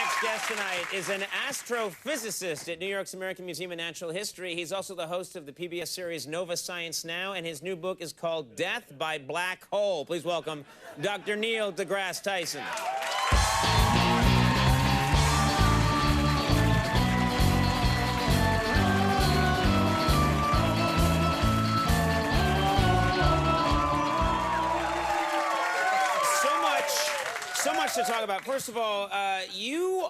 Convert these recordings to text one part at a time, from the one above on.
next guest tonight is an astrophysicist at New York's American Museum of Natural History. He's also the host of the PBS series Nova Science Now, and his new book is called Death by Black Hole. Please welcome Dr. Neil deGrasse Tyson. So much to talk about. First of all, you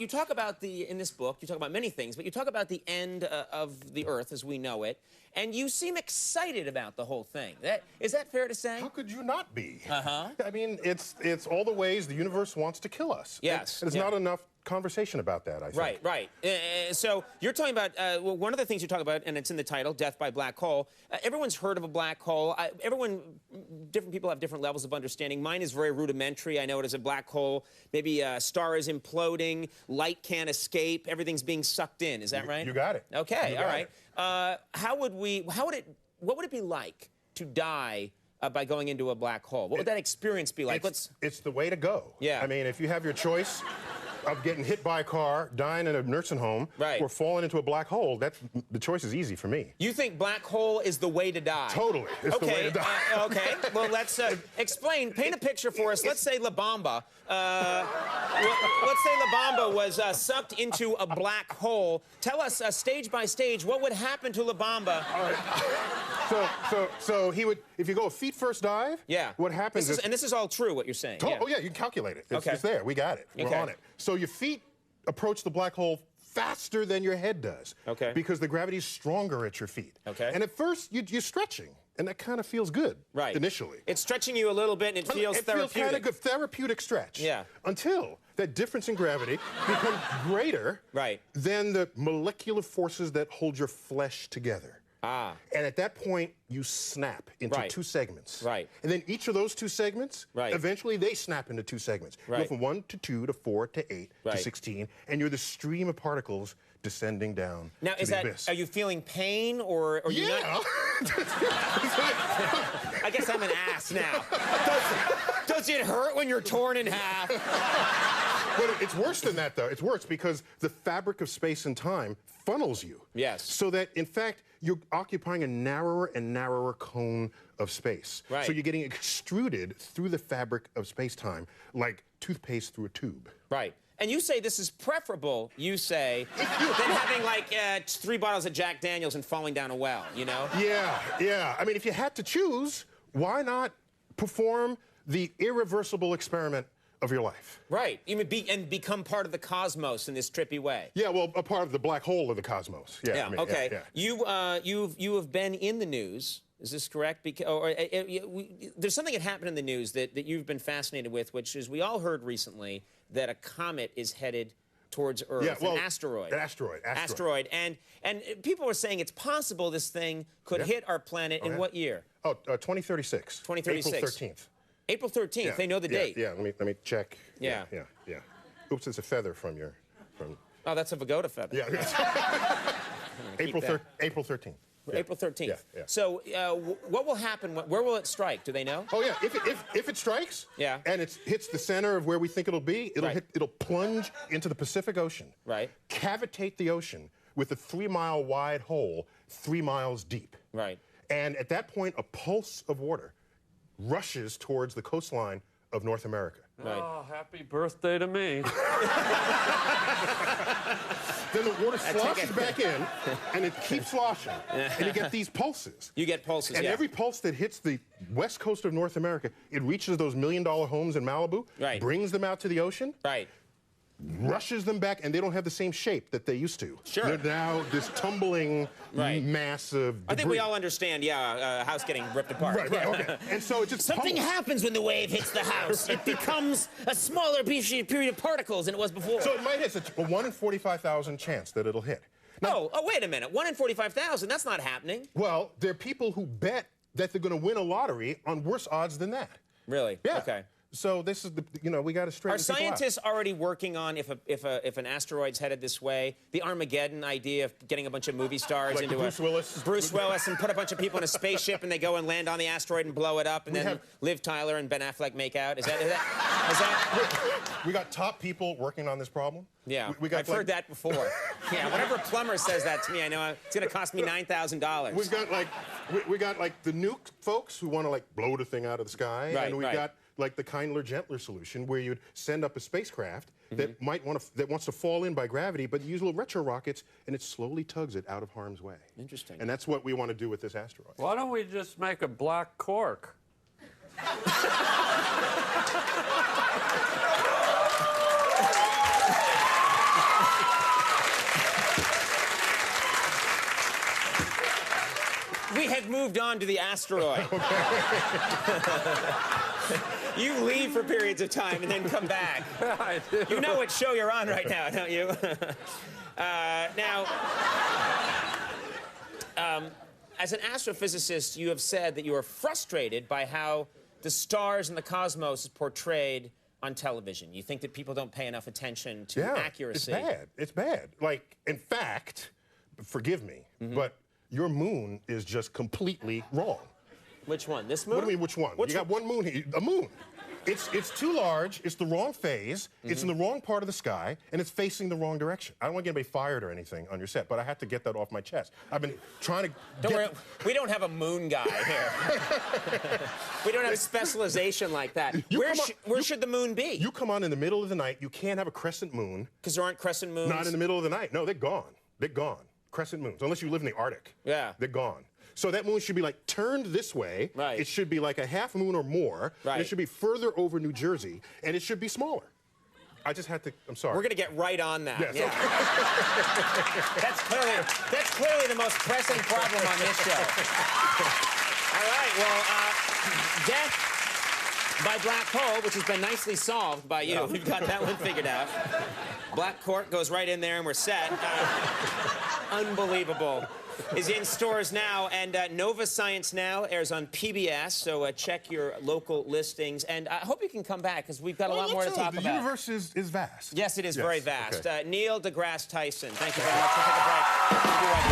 talk about in this book, you talk about many things, but you talk about the end of the Earth as we know it, and you seem excited about the whole thing. Is that fair to say? How could you not be? Uh-huh. I mean, it's all the ways the universe wants to kill us. Yes. And there's not enough conversation about that, I think. Right. So you're talking about, well, one of the things you talk about, and it's in the title, Death by Black Hole. Everyone's heard of a black hole. Different people have different levels of understanding. Mine is very rudimentary. I know it as a black hole. Maybe a star is imploding, light can't escape, everything's being sucked in. Is that right? You got it. Okay, all right. What would it be like to die by going into a black hole? What would that experience be like? It's the way to go. Yeah. I mean, if you have your choice of getting hit by a car, dying in a nursing home, right, or falling into a black hole, the choice is easy for me. You think black hole is the way to die? Totally. It's the way to die. Okay. Well, let's explain. Paint a picture for us. Let's say La Bamba. Let's say La Bamba was sucked into a black hole. Tell us, stage by stage, what would happen to La Bamba? All right. So he would, if you go a feet first dive, yeah, what happens and this is all true, what you're saying. Oh, yeah, you can calculate it. It's there. We got it. We're on it. So your feet approach the black hole faster than your head does. Okay. Because the gravity is stronger at your feet. Okay. And at first, you're stretching, and that kind of feels good. Right. Initially. It's stretching you a little bit, and it feels therapeutic. It feels kind of good, therapeutic stretch. Yeah. Until that difference in gravity becomes greater than the molecular forces that hold your flesh together. Ah. And at that point, you snap into two segments. Right. And then each of those two segments, eventually they snap into two segments. You go from 1 to 2 to 4 to 8 to 16, and you're the stream of particles descending down to the abyss. Are you feeling pain, or are you not? I guess I'm an ass now. Does it hurt when you're torn in half? But it's worse than that, though. It's worse because the fabric of space and time funnels you. Yes. So that, in fact, you're occupying a narrower and narrower cone of space. Right. So you're getting extruded through the fabric of space-time like toothpaste through a tube. Right. And you say this is preferable, you say, than having like 3 bottles of Jack Daniels and falling down a well, you know? Yeah. I mean, if you had to choose, why not perform the irreversible experiment of your life? Right. And become part of the cosmos in this trippy way. Yeah, well, a part of the black hole of the cosmos. Yeah. Okay. Yeah. You have been in the news. Is this correct? There's something that happened in the news that you've been fascinated with, which is we all heard recently that a comet is headed towards Earth, an asteroid. An asteroid. And people are saying it's possible this thing could hit our planet in what year? 2036. 2036. April 13th. April 13th. They know the date. Yeah. Let me check. Yeah. Oops, it's a feather from. Oh, that's a Vagoda feather. Yeah. April 13th. Yeah. April 13th. Yeah. So, what will happen? Where will it strike? Do they know? Oh yeah. If it strikes, and it hits the center of where we think it'll be, it'll plunge into the Pacific Ocean. Right. Cavitate the ocean with a 3-mile wide hole, 3 miles deep. Right. And at that point, a pulse of water rushes towards the coastline of North America. Right. Oh, happy birthday to me. Then the water sloshes back in, and it keeps sloshing, and you get these pulses. You get pulses, and every pulse that hits the west coast of North America, it reaches those $1 million homes in Malibu, brings them out to the ocean, rushes them back, and they don't have the same shape that they used to. Sure. They're now this tumbling mass of debris. I think we all understand, house getting ripped apart. Right, okay. And so it just Something happens when the wave hits the house. It becomes a smaller period of particles than it was before. So it might hit a 1 in 45,000 chance that it'll hit. Now, wait a minute. 1 in 45,000, that's not happening. Well, there are people who bet that they're going to win a lottery on worse odds than that. Really? Yeah. Okay. So this is the, we got to straighten people out. Are scientists already working on if an asteroid's headed this way, the Armageddon idea of getting a bunch of movie stars into Bruce Willis and put a bunch of people in a spaceship and they go and land on the asteroid and blow it up and then Liv Tyler and Ben Affleck make out? Is that we got top people working on this problem? Yeah, I've heard that before. Yeah, whenever a plumber says that to me, I know it's going to cost me $9,000. We got like the nuke folks who want to like blow the thing out of the sky, and we got like the kindler, gentler solution where you'd send up a spacecraft that wants to fall in by gravity, but you use little retro rockets, and it slowly tugs it out of harm's way. Interesting. And that's what we want to do with this asteroid. Why don't we just make a black cork? We have moved on to the asteroid. You leave for periods of time and then come back. I do. You know what show you're on right now, don't you? As an astrophysicist, you have said that you are frustrated by how the stars and the cosmos is portrayed on television. You think that people don't pay enough attention to accuracy. It's bad. It's bad. Like, in fact, forgive me, but your moon is just completely wrong. Which one? This moon? What do you mean, which one? You got one moon here. A moon. It's too large, it's the wrong phase, it's in the wrong part of the sky, and it's facing the wrong direction. I don't want to get anybody fired or anything on your set, but I had to get that off my chest. I've been trying to Don't worry, we don't have a moon guy here. We don't have specialization like that. Where should the moon be? You come on in the middle of the night, you can't have a crescent moon. Because there aren't crescent moons? Not in the middle of the night. No, they're gone. They're gone. Crescent moons, unless you live in the Arctic. Yeah. They're gone. So that moon should be like turned this way. Right. It should be like a half moon or more. Right. And it should be further over New Jersey, and it should be smaller. I just had to, I'm sorry. We're going to get right on that. Yes, yeah. That's clearly the most pressing problem on this show. All right, well, death by black hole, which has been nicely solved by you. We've got that one figured out. Black cork goes right in there and we're set. Unbelievable. Is in stores now, and Nova Science Now airs on PBS, so check your local listings. And I hope you can come back, because we've got a lot more to talk about. The universe is vast. Yes, it is very vast. Okay. Neil deGrasse Tyson, thank you very much. We'll take a break. We'll be right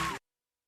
back.